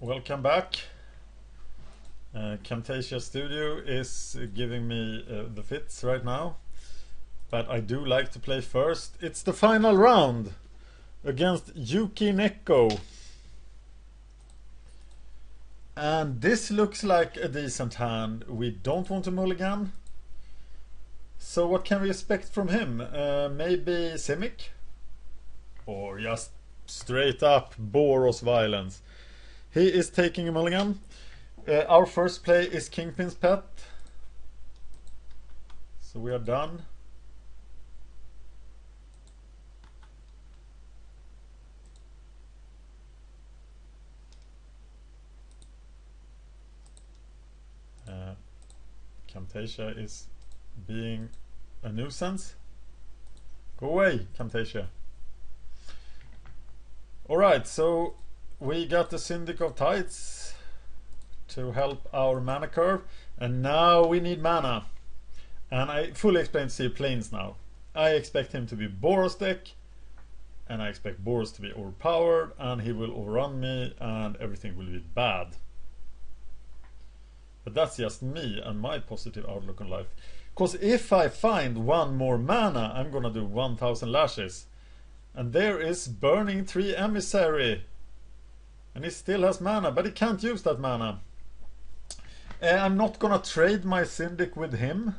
Welcome back. Camtasia Studio is giving me the fits right now, but I do like to play first. It's the final round against Yuki Neko, and this looks like a decent hand. We don't want to mulligan, so what can we expect from him? Maybe Simic, or just straight up Boros violence. He is taking a mulligan. Our first play is Kingpin's Pet. So we are done. Camtasia is being a nuisance. Go away, Camtasia. Alright, so we got the Syndic of Tides to help our mana curve, and now we need mana. And I fully expect to see planes now. I expect him to be Boros deck, and I expect Boros to be overpowered, and he will overrun me, and everything will be bad. But that's just me and my positive outlook on life. Because if I find one more mana, I'm gonna do 1000 lashes. And there is Burning Tree Emissary. And he still has mana, but he can't use that mana. I'm not gonna trade my Syndic with him.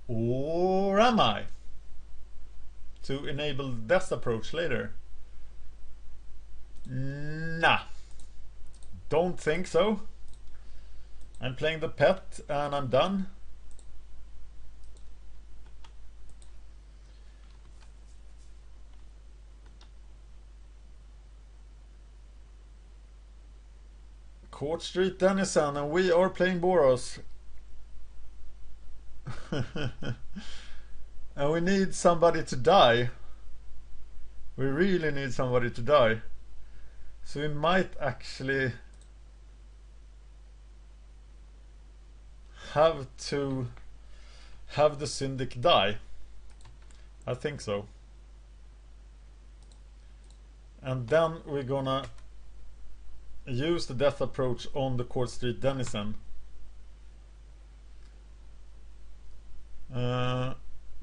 Or am I? To enable Death Approach later. Nah. Don't think so. I'm playing the pet and I'm done. Court Street Denison, and we are playing Boros. And we need somebody to die. We really need somebody to die. So we might actually have to have the Syndic die. I think so. And then we're gonna use the Death Approach on the Court Street Denizen.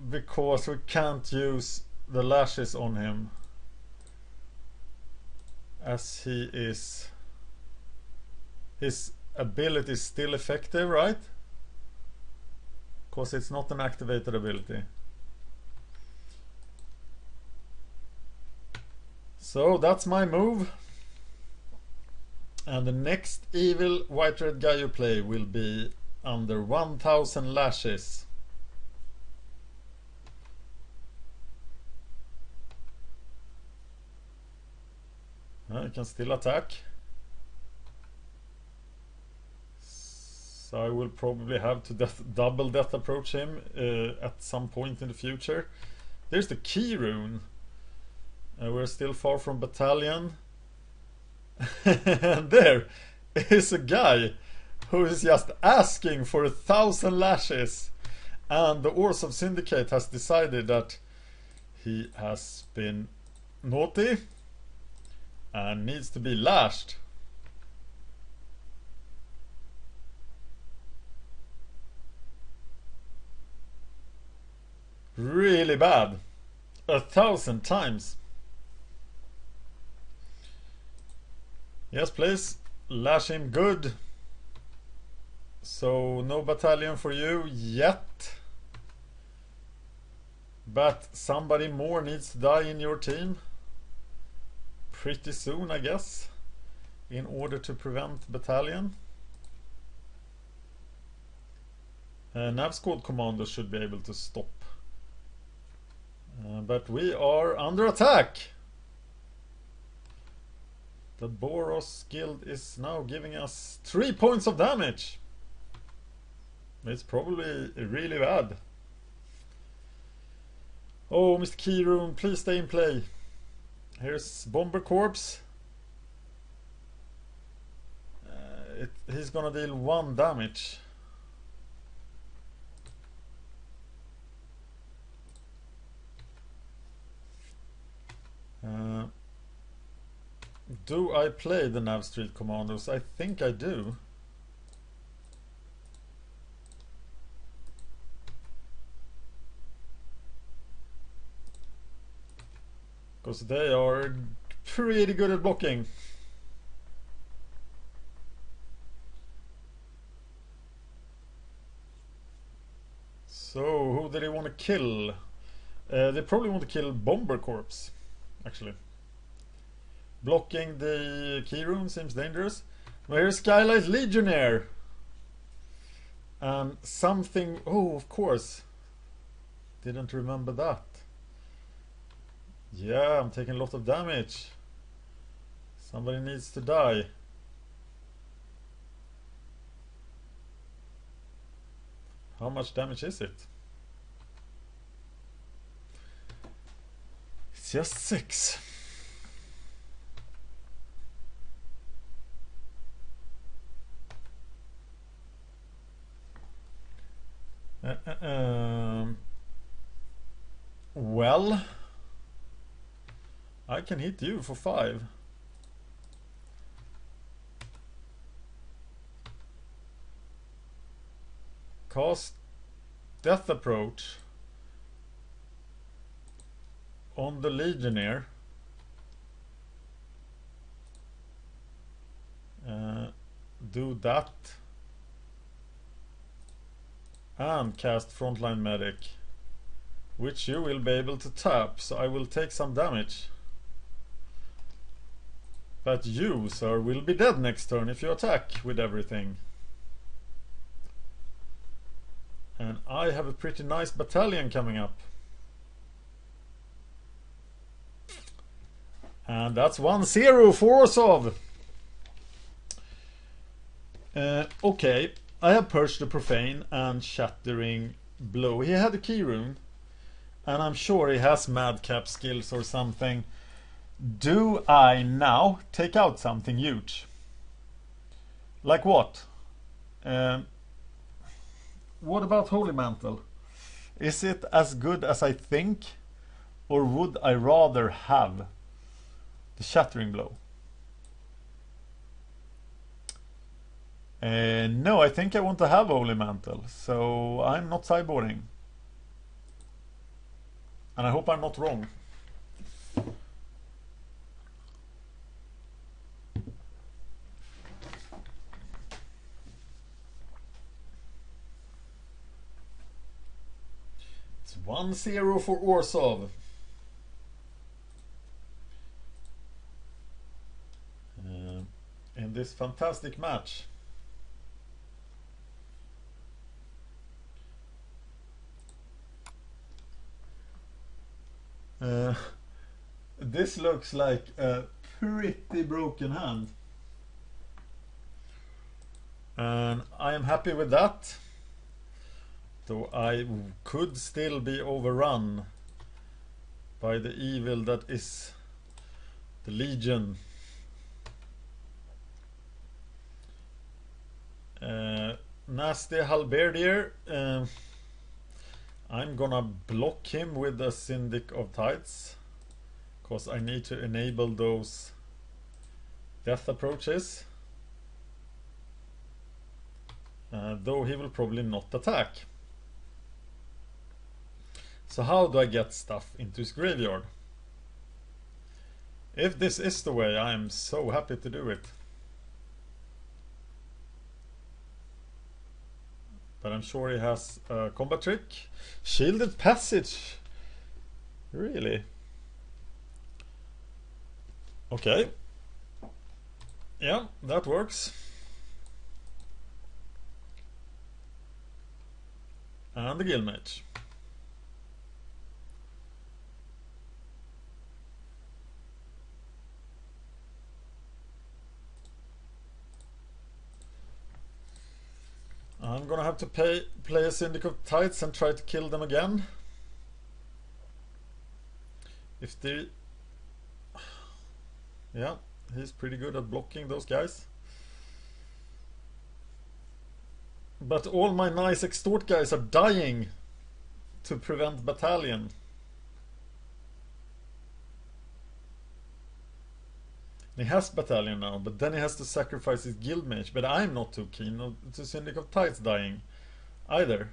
Because we can't use the lashes on him, as he is, his ability is still effective, right? Because it's not an activated ability. So that's my move. And the next evil white-red guy you play will be under 1000 lashes. You can still attack. So I will probably have to double death approach him at some point in the future. There's the key rune. We're still far from battalion. And there is a guy who is just asking for 1000 lashes, and the Orzhov Syndicate has decided that he has been naughty and needs to be lashed. Really bad. 1000 times. Yes, please. Lash him good. So no battalion for you yet. But somebody more needs to die in your team. Pretty soon, I guess. In order to prevent battalion. Nav squad commander should be able to stop. But we are under attack. The Boros guild is now giving us 3 points of damage. It's probably really bad. Oh, Mr. Keyroom, please stay in play. Here's Bomber Corpse. He's gonna deal 1 damage. Do I play the Nav Street Commandos? I think I do. Because they are pretty good at blocking. So, who did they want to kill? They probably want to kill Bomber Corps, actually. Blocking the key room seems dangerous. Well, here's Skylight Legionnaire. And something... Oh, of course. Didn't remember that. Yeah, I'm taking a lot of damage. Somebody needs to die. How much damage is it? It's just 6. Well, I can hit you for 5. Cast Death Approach on the Legionnaire. Do that. And cast Frontline Medic, which you will be able to tap, so I will take some damage. But you, sir, will be dead next turn if you attack with everything. And I have a pretty nice battalion coming up. And that's 1-0 for Orzhov. Okay, I have purged the Profane and Shattering Blow. He had a key rune, and I'm sure he has madcap skills or something. Do I now take out something huge? Like what? What about Holy Mantle? Is it as good as I think? Or would I rather have the Shattering Blow? No, I think I want to have Holy Mantle, so I'm not sideboarding. And I hope I'm not wrong. It's 1-0 for Orzhov. In this fantastic match. This looks like a pretty broken hand. And I am happy with that. Though I could still be overrun by the evil that is the Legion. Nasty Halberdier. I'm gonna block him with a Syndic of Tides, because I need to enable those death approaches. Though he will probably not attack. So how do I get stuff into his graveyard? If this is the way, I am so happy to do it. But I'm sure he has a combat trick. Shielded Passage. Really? Okay. Yeah, that works. And the Guild Mage. I'm gonna have to play a Syndic of Tides and try to kill them again. If they... Yeah, he's pretty good at blocking those guys. But all my nice extort guys are dying to prevent battalion. He has battalion now, but then he has to sacrifice his guild mage. But I'm not too keen to Syndic of Tides dying either.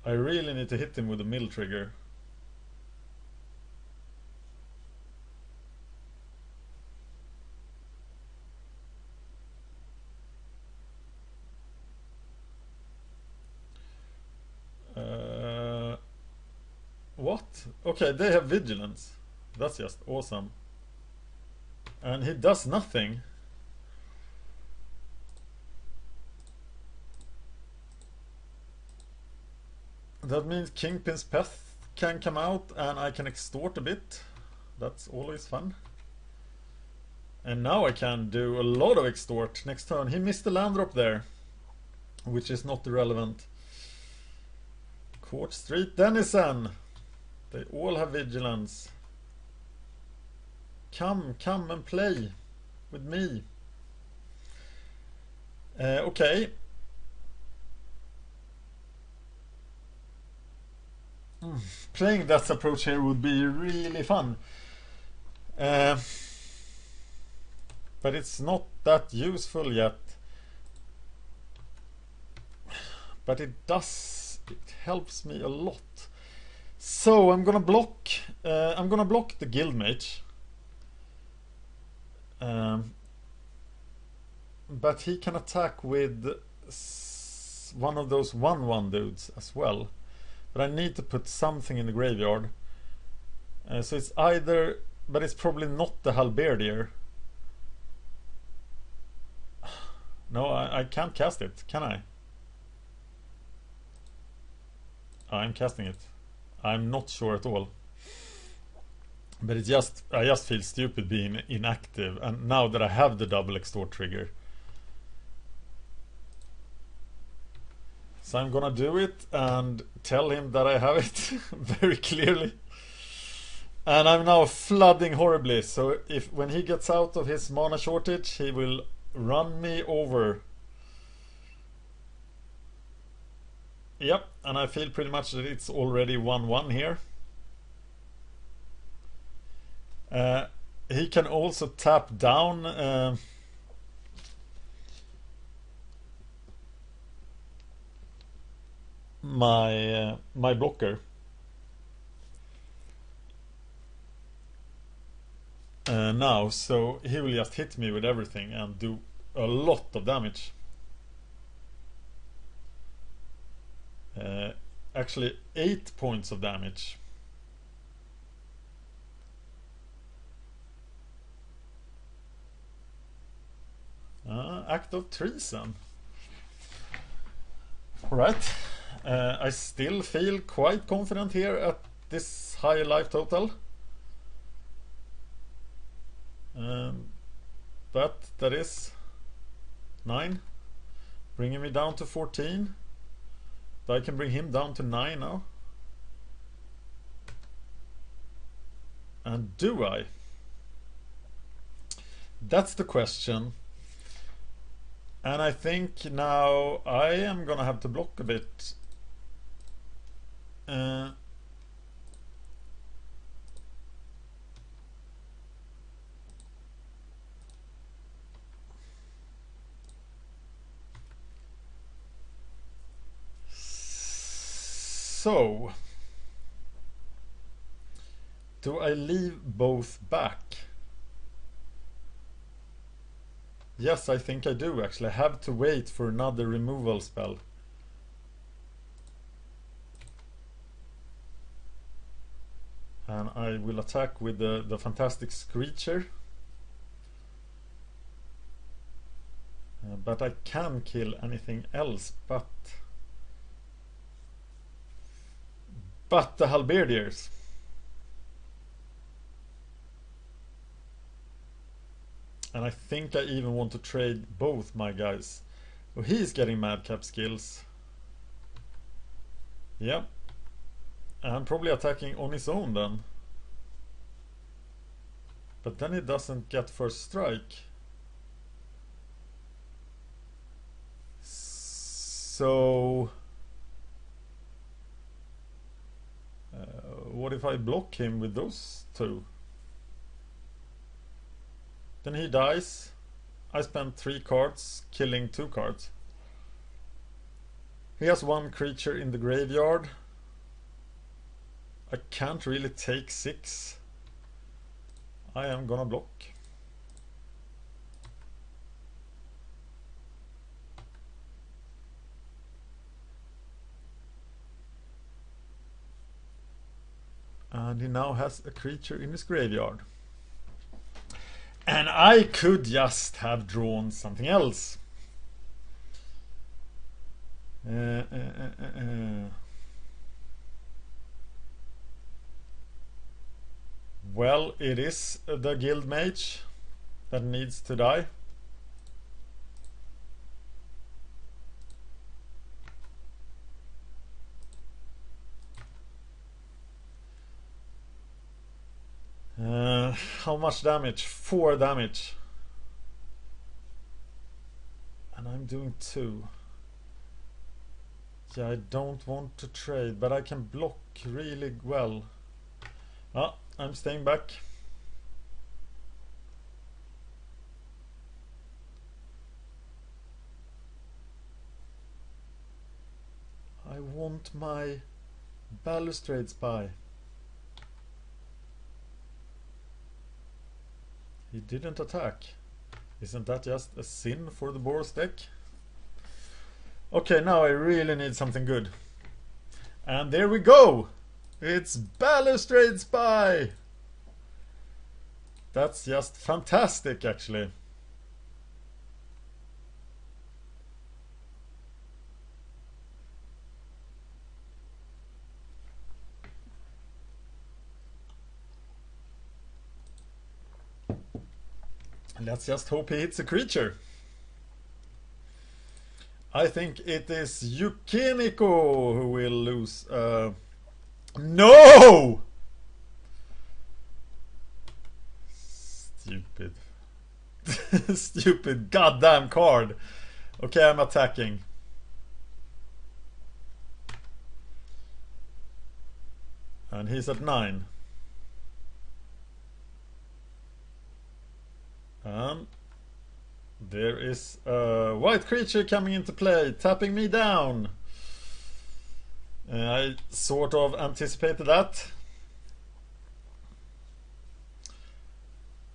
I really need to hit him with a mill trigger. What? Okay, they have vigilance. That's just awesome. And he does nothing. That means Kingpin's Peth can come out and I can extort a bit. That's always fun. And now I can do a lot of extort next turn. He missed the land drop there, which is not irrelevant. Court Street Denizen. They all have vigilance. Come and play with me. Okay. Playing that approach here would be really fun. But it's not that useful yet. But it helps me a lot. So I'm gonna block the guild mage. But he can attack with one of those 1/1 dudes as well. But I need to put something in the graveyard. So it's either, but it's probably not the halberdier. No, I can't cast it, can I? I'm casting it. I'm not sure at all. But I just feel stupid being inactive, and now that I have the double extort trigger. So I'm gonna do it and tell him that I have it very clearly. And I'm now flooding horribly, so when he gets out of his mana shortage, he will run me over. Yep, and I feel pretty much that it's already 1/1 here. He can also tap down my blocker. Now, so he will just hit me with everything and do a lot of damage. Actually 8 points of damage. Act of treason. Alright. I still feel quite confident here at this high life total. But that is 9. Bringing me down to 14. So I can bring him down to 9 now. And do I? That's the question. And I think now I am gonna have to block a bit. So, do I leave both back? Yes, I think I do actually. I have to wait for another removal spell. And I will attack with the fantastic Screecher. But I can kill anything else but the halberdiers. And I think I even want to trade both my guys. Oh, he's getting madcap skills. Yep. And probably attacking on his own then. But then he doesn't get first strike. So... what What if I block him with those two? Then he dies. I spent 3 cards killing 2 cards. He has 1 creature in the graveyard. I can't really take 6. I am gonna block. And he now has a creature in his graveyard. And I could just have drawn something else. Well, it is the guild mage that needs to die. How much damage? 4 damage. And I'm doing 2. Yeah, I don't want to trade, but I can block really well. Ah, I'm staying back. I want my balustrade spy. He didn't attack. Isn't that just a sin for the Boros deck? Okay, now I really need something good. And there we go! It's Balustrade Spy! That's just fantastic, actually. Let's just hope he hits a creature. I think it is Yukiniko who will lose. No! Stupid. Stupid goddamn card. Okay, I'm attacking. And he's at 9. And there is a white creature coming into play, tapping me down. I sort of anticipated that.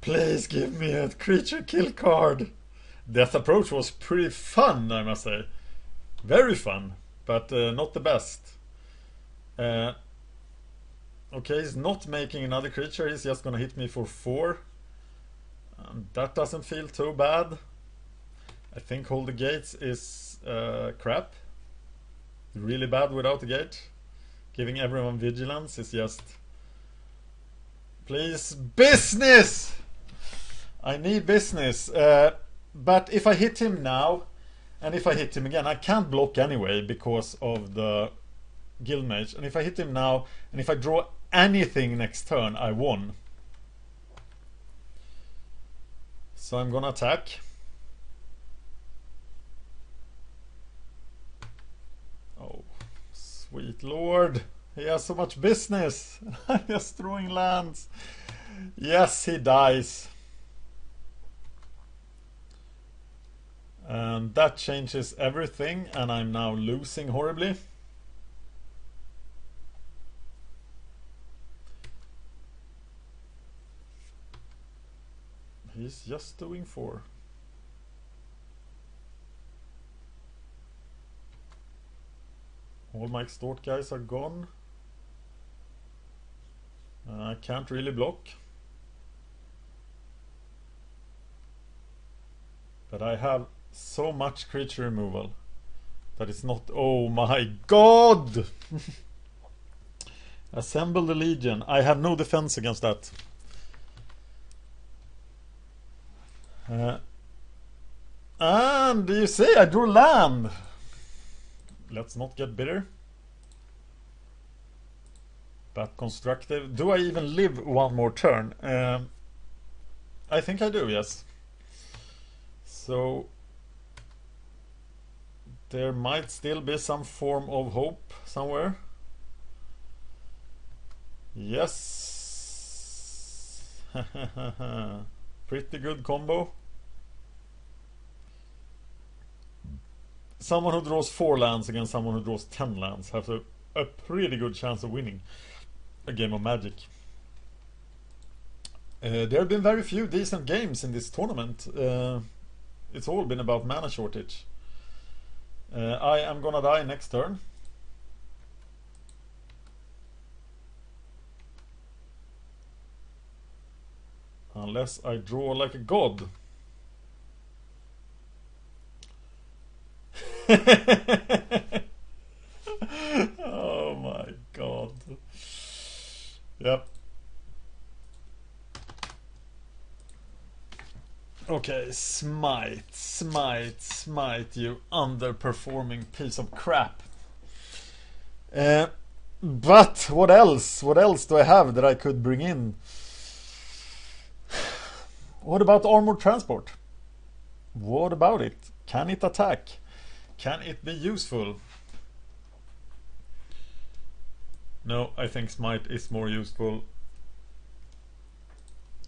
Please give me a creature kill card. Death Approach was pretty fun, I must say. Very fun, but not the best. Okay, he's not making another creature, he's just gonna hit me for 4. That doesn't feel too bad. I think Hold the Gates is crap. Really bad without the gate. Giving everyone vigilance is just... Please, business! I need business. But if I hit him now, and if I hit him again, I can't block anyway because of the Guild Mage. And if I hit him now, and if I draw anything next turn, I won. So I'm gonna attack. Oh, sweet lord. He has so much business. I'm just throwing lands. Yes, he dies. And that changes everything, and I'm now losing horribly. He's just doing 4. All my extort guys are gone. I can't really block. But I have so much creature removal that it's not... Oh my god! Assemble the Legion. I have no defense against that. And you see, I drew land. Let's not get bitter. But constructive. Do I even live one more turn? I think I do, yes. So there might still be some form of hope somewhere. Yes. Pretty good combo. Someone who draws 4 lands against someone who draws 10 lands has a pretty good chance of winning a game of Magic. There have been very few decent games in this tournament. It's all been about mana shortage. I am gonna die next turn. Unless I draw like a god. Oh my god. Yep. Okay, smite, you underperforming piece of crap. But what else? What else do I have that I could bring in? What about armored transport? What about it? Can it attack? Can it be useful? No, I think smite is more useful.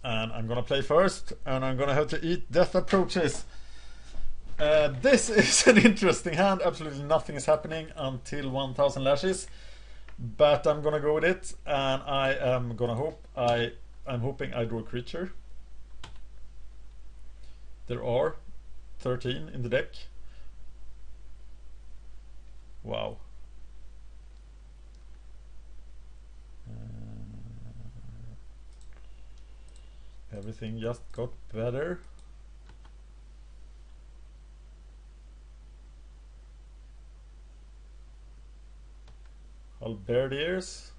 And I'm gonna play first, and I'm gonna have to eat death approaches. This is an interesting hand. Absolutely nothing is happening until 1000 lashes, but I'm gonna go with it, and I am gonna hope I'm hoping I draw a creature. There are 13 in the deck. Wow. Everything just got better. Halberdiers.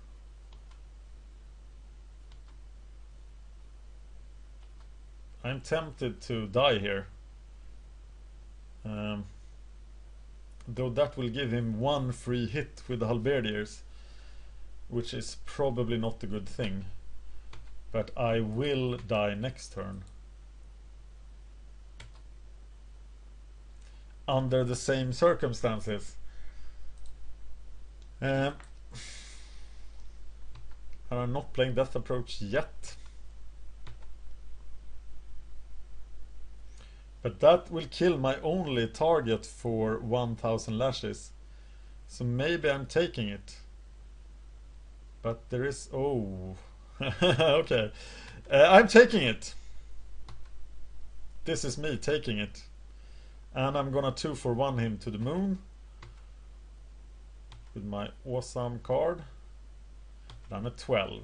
I'm tempted to die here. Though that will give him 1 free hit with the Halberdiers, which is probably not a good thing. But I will die next turn. Under the same circumstances. And I'm not playing Death Approach yet. But that will kill my only target for 1000 lashes. So maybe I'm taking it. But there is... oh... okay. I'm taking it. This is me taking it. And I'm gonna 2-for-1 him to the moon. With my awesome card. I'm at 12.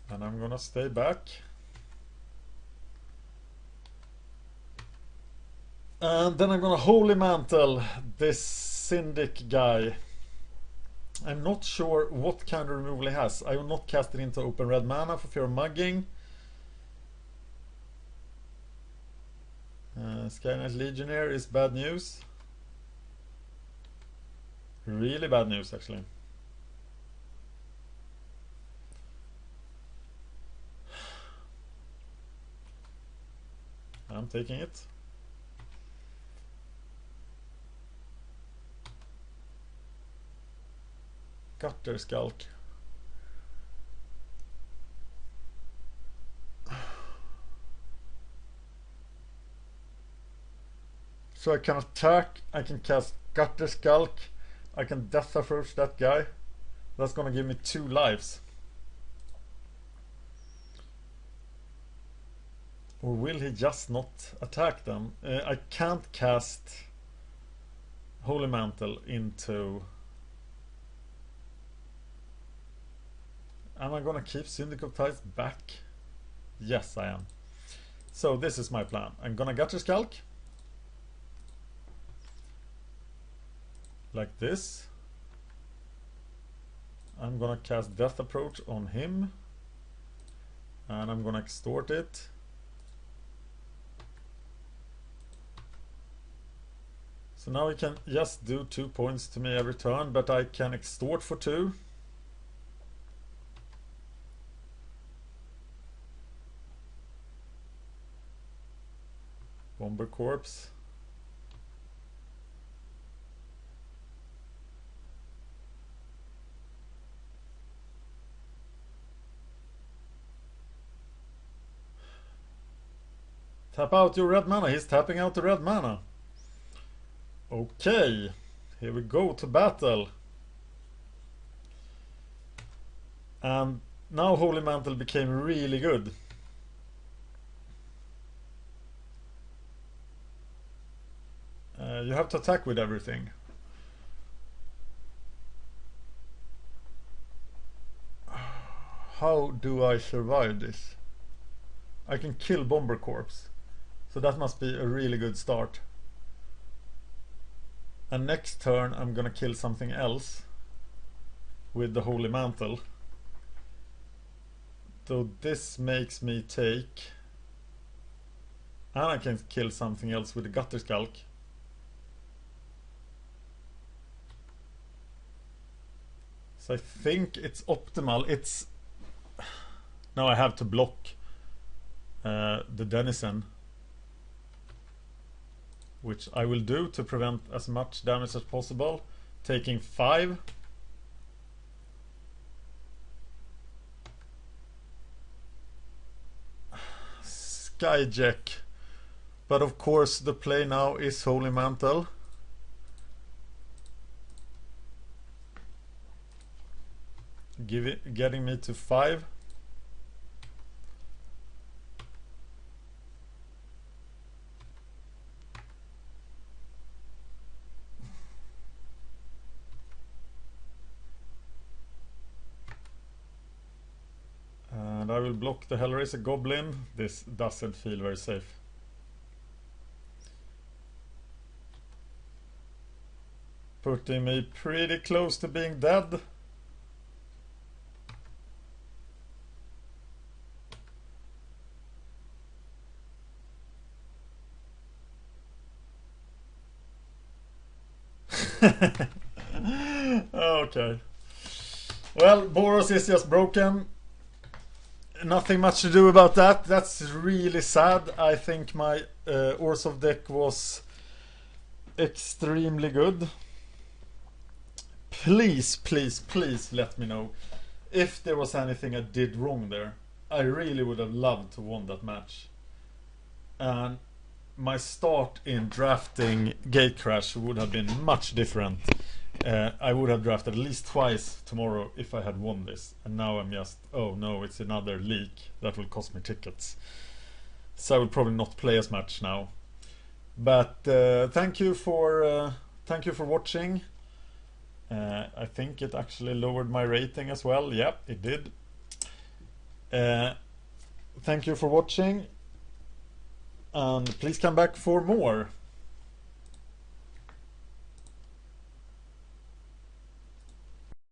And I'm gonna stay back. And then I'm gonna Holy Mantle this Syndic guy. I'm not sure what kind of removal he has. I will not cast it into open red mana for fear of mugging. Skynet Legionnaire is bad news. Really bad news, actually. I'm taking it. Gutter Skulk. So I can attack, I can cast Gutter Skulk, I can Death Approach that guy. That's gonna give me 2 lives. Or will he just not attack them? I can't cast Holy Mantle into... Am I gonna keep Syndic of Ties back? Yes, I am. So this is my plan. I'm gonna Gutter Skulk. Like this. I'm gonna cast Death Approach on him. And I'm gonna extort it. So now he can just do 2 points to me every turn, but I can extort for 2. Bomber Corps. Tap out your red mana. He's tapping out the red mana. Okay, here we go to battle. And now Holy Mantle became really good. You have to attack with everything. How do I survive this? I can kill Bomber Corps. So that must be a really good start. And next turn I'm gonna kill something else with the Holy Mantle. So this makes me take... And I can kill something else with the Gutter Skulk. So I think it's optimal. It's... Now I have to block the Denizen, which I will do to prevent as much damage as possible, taking 5. Skyjack. But of course the play now is Holy Mantle. Getting me to 5. And I will block the Hellraiser Goblin. This doesn't feel very safe. Putting me pretty close to being dead. Okay. Well, Boros is just broken. Nothing much to do about that. That's really sad. I think my Orzhov deck was extremely good. Please, please, please let me know if there was anything I did wrong there. I really would have loved to won that match. And my start in drafting Gatecrash would have been much different. I would have drafted at least twice tomorrow if I had won this. And now I'm just, oh no, it's another leak that will cost me tickets. So I will probably not play as much now. But thank you for watching. I think it actually lowered my rating as well. Yeah, it did. Thank you for watching. And please come back for more.